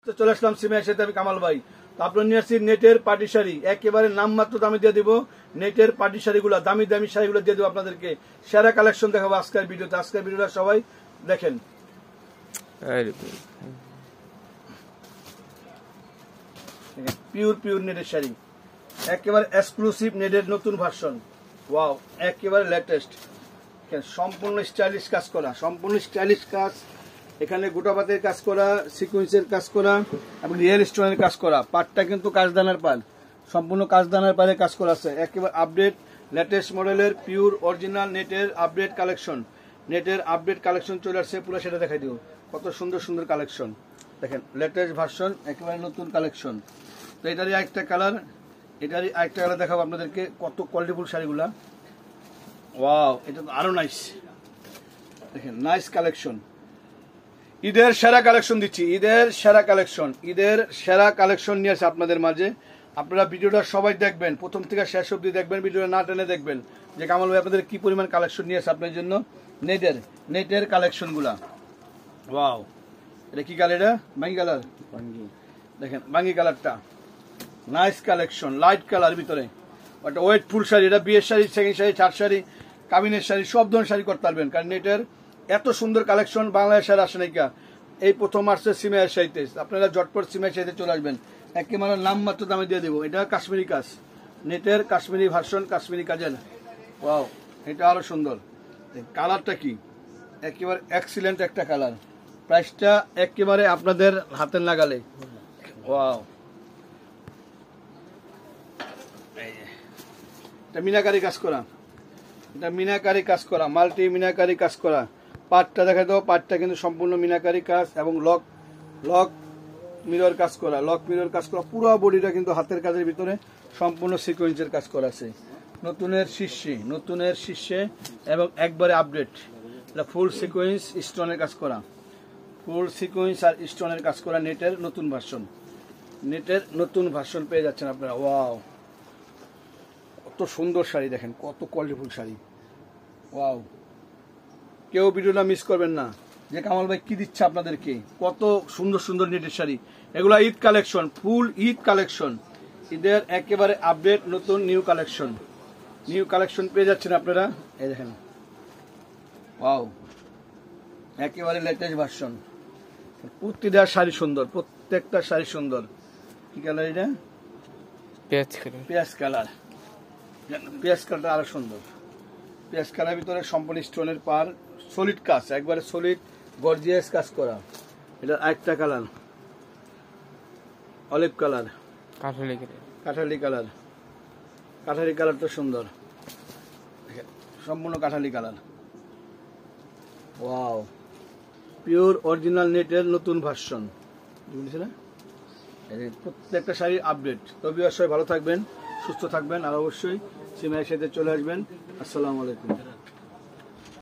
তো চলে আসলাম সিমের সাথে আমি কামাল ভাই। তো আপনার নিয়ে আসছি নেটের পাটি শাড়ি, একেবারে নামমাত্র দামে দিয়ে দিব। নেটের পাটি শাড়িগুলো, দামি দামি শাড়িগুলো দিয়ে দেবো আপনাদেরকে। সেরা কালেকশন দেখাবো আজকের ভিডিওতে। আজকের ভিডিওটা সবাই দেখেন। পিওর পিওর নেটের শাড়ি, একেবারে এক্সক্লুসিভ নেটের নতুন ভার্সন। ওয়াও, একেবারে লেটেস্ট, সম্পূর্ণ স্টাইলিশ কাজ করা, সম্পূর্ণ স্টাইলিশ কাজ। এখানে গোটাপাতের কাজ করা, সিকুয়েন্সের কাজ করা এবং রিয়েল স্টোনের কাজ করা। পাটটা কিন্তু কাজদানার পাল, সম্পূর্ণ কাজদানার পালে কাজ করা আছে। একেবারে আপডেট লেটেস্ট মডেলের পিওর অরিজিনাল নেটের আপডেট কালেকশন। নেটের আপডেট কালেকশন চলে আসছে, পুরো সেটা দেখাই দিব। কত সুন্দর সুন্দর কালেকশন দেখেন, লেটেস্ট ভার্সন, একেবারে নতুন কালেকশন। তো এটারই আরেকটা কালার, এটারই আরেকটা কালার দেখাবো আপনাদেরকে। কত কোয়ালিটিফুল শাড়িগুলা, ওয়াও, এটা তো আরো নাইস। দেখেন নাইস কালেকশন, ঈদের সেরা কালেকশন দিচ্ছি, ঈদের সেরা কালেকশন, ঈদের সেরা কালেকশন নিয়ে আসে আপনাদের মাঝে। আপনারা ভিডিওটা সবাই দেখবেন, প্রথম থেকে শেষ অবধি দেখবেন, ভিডিওটা না টেনে দেখবেন যে কামাল ভাই আপনাদের কি পরিমাণ কালেকশন নিয়ে আসে আপনার জন্য। নেটের কালেকশন গুলা, ওয়াও, এটা কি কালার? এটা বাঙ্গি কালার, দেখেন বাঙ্গি কালারটা, নাইস কালেকশন, লাইট কালার ভিতরে। একটা ওয়েট ফুল শাড়ি, এটা বিয়ের শাড়ি, সেকেন্ড শাড়ি, থার্ড শাড়ি, কাবিনের শাড়ি, সব ধরনের শাড়ি করতে পারবেন। কারণ নেটের এত সুন্দর কালেকশন বাংলাদেশের আসে নাইকা, এই প্রথম আসছে সিমের শাড়িতে। আপনারা জটপট সিমের শাড়িতে চলে আসবেন, একেবারে নামমাত্র দামে দিয়ে দেবো। এটা কাশ্মীরি কাজ, নেটের কাশ্মীরি ভার্সন, কাশ্মীরি কাজের। ওয়াও, এটা আরো সুন্দর। কালারটা কি, একেবারে এক্সিলেন্ট একটা কালার। প্রাইসটা একেবারে আপনাদের হাতের নাগালে। ওয়াও, এটা মিনাকারি কাজ করা, এটা মিনাকারি কাজ করা, মাল্টি মিনাকারি কাজ করা। পাটটা দেখা দাও, পাটটা কিন্তু সম্পূর্ণ মিনাকারি কাজ এবং লক মিরর কাজ করা, লক মিরর কাজ করা। পুরো বডিটা কিন্তু হাতের কাজের ভিতরে সম্পূর্ণ সিকোয়েন্সের কাজ করা আছে। নতুনের শীর্ষে এবং একবারে আপডেট। এটা ফুল সিকোয়েন্স স্টোনের কাজ করা, ফুল সিকোয়েন্স আর স্টোনের কাজ করা নেটের নতুন ভার্সন। নেটের নতুন ভার্সন পেয়ে যাচ্ছেন আপনারা। ওয়াও, কত সুন্দর শাড়ি দেখেন, কত কোয়ালিটিফুল শাড়ি। ওয়াও, কেউ ভিডিওটা মিস করবেন না যে কামাল ভাই কি দিচ্ছে আপনাদেরকে। কত সুন্দর সুন্দর নেটের শাড়ি, এগুলা ঈদ কালেকশন, ফুল ঈদ কালেকশন। ঈদের একেবারে আপডেট নতুন নিউ কালেকশন পেয়ে যাচ্ছেন আপনারা। এই দেখেন, ওয়াও, একেবারে লেটেস্ট ভার্সন। প্রতিটা শাড়ি সুন্দর, প্রত্যেকটা শাড়ি সুন্দর। কি কালার এটা? পেঁয়াজ কালার। পেঁয়াজ কালারটা আরো সুন্দর। পেঁয়াজ কালার ভিতরে সম্পূর্ণ স্টোনের পার, সলিড কাজ, একবারে সলিড গর্জিয়াস কাজ করা। এটা আরেকটা কালার, অলিভ কালার, কাঠালি কালারটা সুন্দর, সম্পূর্ণ Kathali colour. Wow, pure original নেটের নতুন ভার্সন। প্রত্যেকটা শাড়ির আপডেট। তবে সবাই ভালো থাকবেন, সুস্থ থাকবেন, আর অবশ্যই সিমের সাথে চলে আসবেন। আসসালামু আলাইকুম।